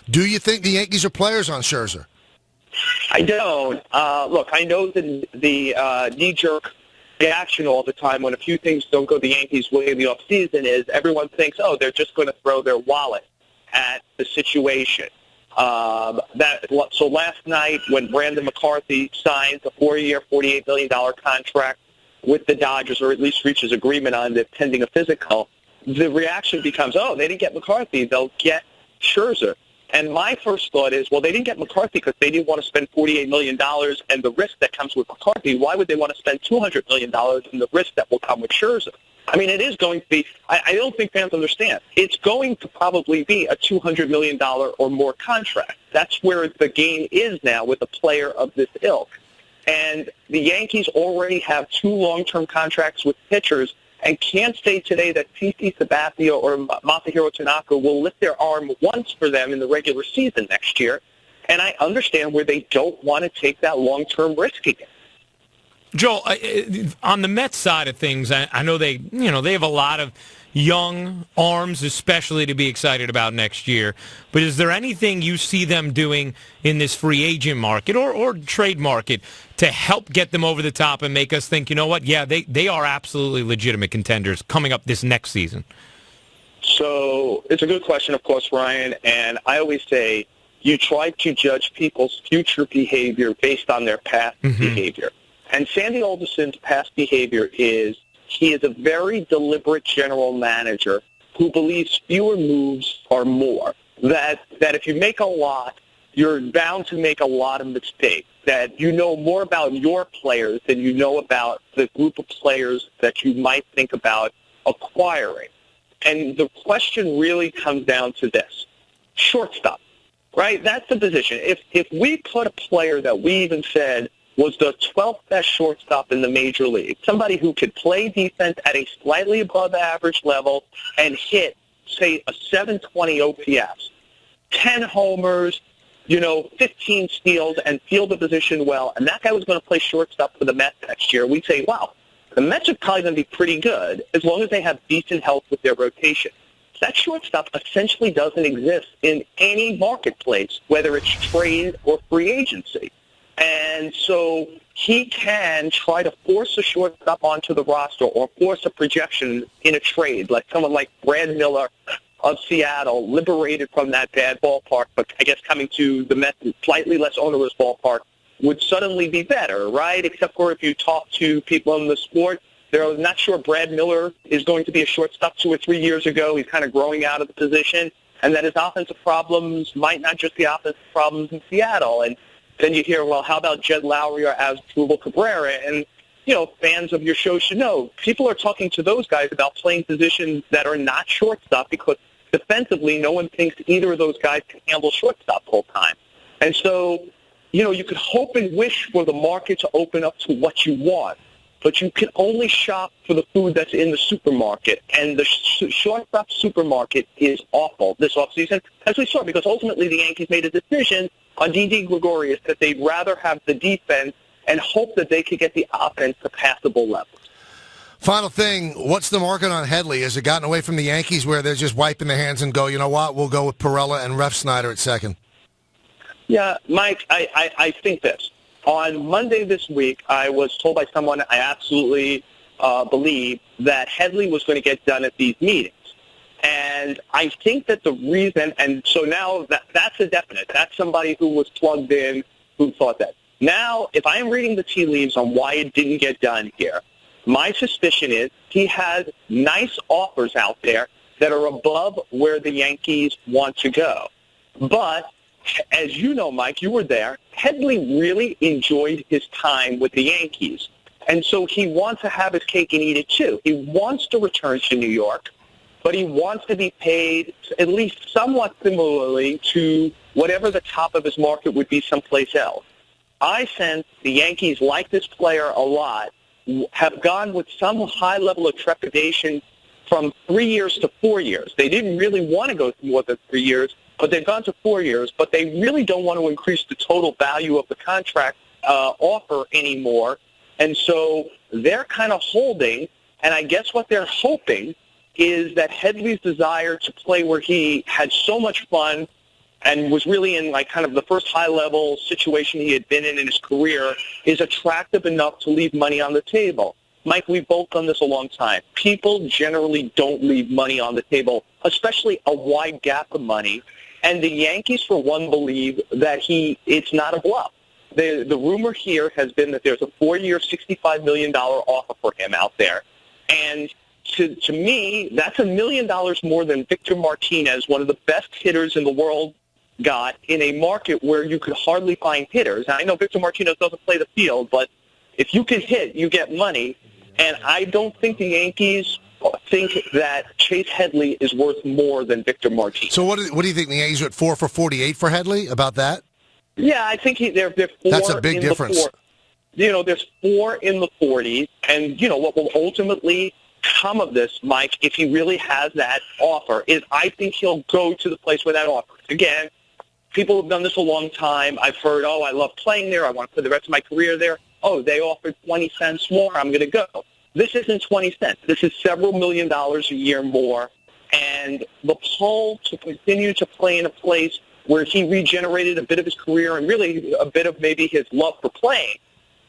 Do you think the Yankees are players on Scherzer? I don't. Look, I know the knee-jerk reaction all the time when a few things don't go the Yankees' way in the offseason is everyone thinks, oh, they're just going to throw their wallet at the situation. So last night when Brandon McCarthy signs a 4-year, $48 million contract with the Dodgers, or at least reaches agreement on it pending a physical, the reaction becomes, oh, they didn't get McCarthy, they'll get Scherzer. And my first thought is, well, they didn't get McCarthy because they didn't want to spend $48 million and the risk that comes with McCarthy. Why would they want to spend $200 million and the risk that will come with Scherzer? I mean, it is going to be, I don't think fans understand. It's going to probably be a $200 million or more contract. That's where the game is now with a player of this ilk. And the Yankees already have 2 long-term contracts with pitchers and can't say today that CC Sabathia or Masahiro Tanaka will lift their arm once for them in the regular season next year. And I understand where they don't want to take that long-term risk again. Joel, on the Mets side of things, I know they have a lot of young arms, especially to be excited about next year. But is there anything you see them doing in this free agent market or trade market to help get them over the top and make us think, you know what, yeah, they are absolutely legitimate contenders coming up this next season? So it's a good question, of course, Ryan. And I always say you try to judge people's future behavior based on their past behavior. And Sandy Alderson's past behavior is he is a very deliberate general manager who believes fewer moves are more. That if you make a lot, you're bound to make a lot of mistakes. That you know more about your players than you know about the group of players that you might think about acquiring. And the question really comes down to this. Shortstop, right? That's the position. If we put a player that we even said was the 12th best shortstop in the major league, somebody who could play defense at a slightly above average level and hit, say, a 720 OPS, 10 homers, 15 steals, and field the position well, and that guy was going to play shortstop for the Mets next year, we'd say, wow, the Mets are probably going to be pretty good as long as they have decent health with their rotation. That shortstop essentially doesn't exist in any marketplace, whether it's trade or free agency. And so he can try to force a shortstop onto the roster or force a projection in a trade, like someone like Brad Miller of Seattle, liberated from that bad ballpark, but I guess coming to the Mets' slightly less onerous ballpark would suddenly be better, right? Except for if you talk to people in the sport, they're not sure Brad Miller is going to be a shortstop 2 or 3 years ago. He's kind of growing out of the position, and that his offensive problems might not just be offensive problems in Seattle. And then you hear, well, how about Jed Lowry or Asdrubal Cabrera? And, fans of your show should know, people are talking to those guys about playing positions that are not shortstop because defensively no one thinks either of those guys can handle shortstop full time. And so, you could hope and wish for the market to open up to what you want, but you can only shop for the food that's in the supermarket. And the shortstop supermarket is awful this offseason, as we saw, because ultimately the Yankees made a decision on Didi Gregorius that they'd rather have the defense and hope that they could get the offense to passable levels. Final thing, what's the market on Headley? Has it gotten away from the Yankees where they're just wiping their hands and go, you know what, we'll go with Perella and Ref Snyder at second? Yeah, Mike, I think this. On Monday this week, I was told by someone I absolutely believe that Headley was going to get done at these meetings. And I think that the reason, and so now that's a definite. That's somebody who was plugged in, who thought that. Now, if I'm reading the tea leaves on why it didn't get done here, my suspicion is he has nice offers out there that are above where the Yankees want to go. But, as you know, Mike, you were there, Headley really enjoyed his time with the Yankees. And so he wants to have his cake and eat it, too. He wants to return to New York, but he wants to be paid at least somewhat similarly to whatever the top of his market would be someplace else. I sense the Yankees like this player a lot, have gone with some high level of trepidation from 3 years to 4 years. They didn't really want to go more than 3 years, but they've gone to 4 years, but they really don't want to increase the total value of the contract offer anymore. And so they're kind of holding, and I guess what they're hoping is that Headley's desire to play where he had so much fun and was really in like kind of the first high-level situation he had been in his career, is attractive enough to leave money on the table. Mike, we've both done this a long time. People generally don't leave money on the table, especially a wide gap of money. And the Yankees, for one, believe that it's not a bluff. The rumor here has been that there's a 4-year, $65 million offer for him out there. And to me, that's $1 million more than Victor Martinez, one of the best hitters in the world, got in a market where you could hardly find hitters. Now, I know Victor Martinez doesn't play the field, but if you can hit, you get money. And I don't think the Yankees think that Chase Headley is worth more than Victor Martinez. So what do you think? The Yankees are at 4 for 48 for Headley? About that? Yeah, I think they're 4. That's a big difference. There's 4 in the 40s, and what will ultimately come of this, Mike, if he really has that offer, is I think he'll go to the place where that offer is. Again, people have done this a long time. I've heard, I love playing there. I want to play the rest of my career there. They offered 20 cents more. I'm going to go. This isn't 20 cents. This is several $1 million a year more. And the pull to continue to play in a place where he regenerated a bit of his career and really a bit of maybe his love for playing,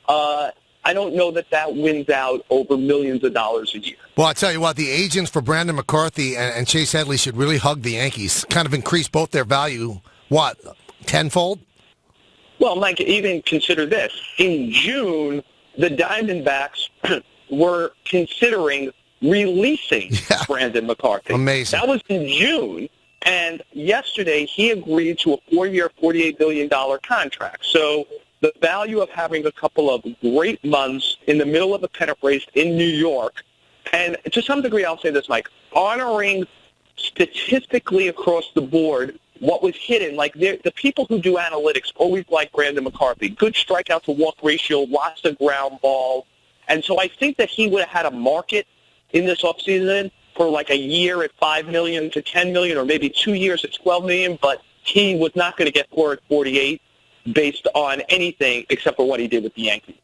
I don't know that wins out over millions of dollars a year. Well, I tell you what, the agents for Brandon McCarthy and Chase Headley should really hug the Yankees, kind of increase both their value, tenfold? Well, Mike, even consider this. In June, the Diamondbacks were considering releasing Brandon McCarthy. Amazing. That was in June. And yesterday, he agreed to a 4-year, $48 billion contract. So the value of having a couple of great months in the middle of a pennant race in New York, and to some degree, I'll say this, Mike, honoring statistically across the board what was hidden. Like the people who do analytics always like Brandon McCarthy. Good strikeout to walk ratio, lots of ground balls. And so I think that he would have had a market in this offseason for like a year at $5 million to $10 million, or maybe 2 years at $12 million, but he was not going to get 4 at 48 based on anything except for what he did with the Yankees.